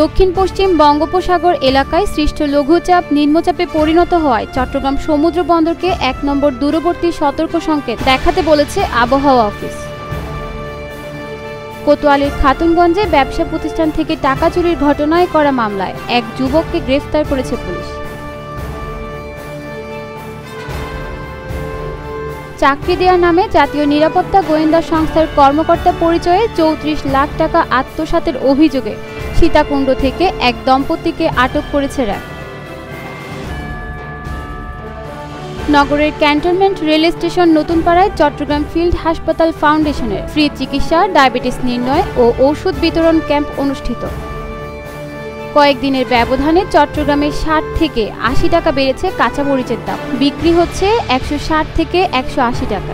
দক্ষিণ পশ্চিম বঙ্গোপসাগর এলাকায় সৃষ্ট লঘুচাপ নিম্নচাপে পরিণত হওয়ায় চট্টগ্রাম সমুদ্র বন্দরকে ১ নম্বর দূরবর্তী সতর্ক সংকেত দেখাতে বলেছে আবহাওয়া অফিস। কোতোয়ালির খাতুনগঞ্জে ব্যবসা প্রতিষ্ঠান থেকে টাকা চুরির ঘটনায় করা মামলায় এক যুবককে গ্রেফতার করেছে পুলিশ। চাকরি দেওয়ার নামে জাতীয় নিরাপত্তা গোয়েন্দা সংস্থার কর্মকর্তা পরিচয়ে ৩৪ লাখ টাকা আত্মসাতের অভিযোগে সীতাকুণ্ড থেকে এক দম্পতিকে আটক করেছে র্যাব। নগরের ক্যান্টনমেন্ট রেল স্টেশন নতুনপাড়ায় চট্টগ্রাম ফিল্ড হাসপাতাল ফাউন্ডেশনের ফ্রি চিকিৎসা, ডায়াবেটিস নির্ণয় ও ঔষধ বিতরণ ক্যাম্প অনুষ্ঠিত। কয়েকদিনের ব্যবধানে চট্টগ্রামে ৬০ থেকে ৮০ টাকা বেড়েছে কাঁচামরিচের দাম, বিক্রি হচ্ছে ১৬০ থেকে ১৮০ টাকা।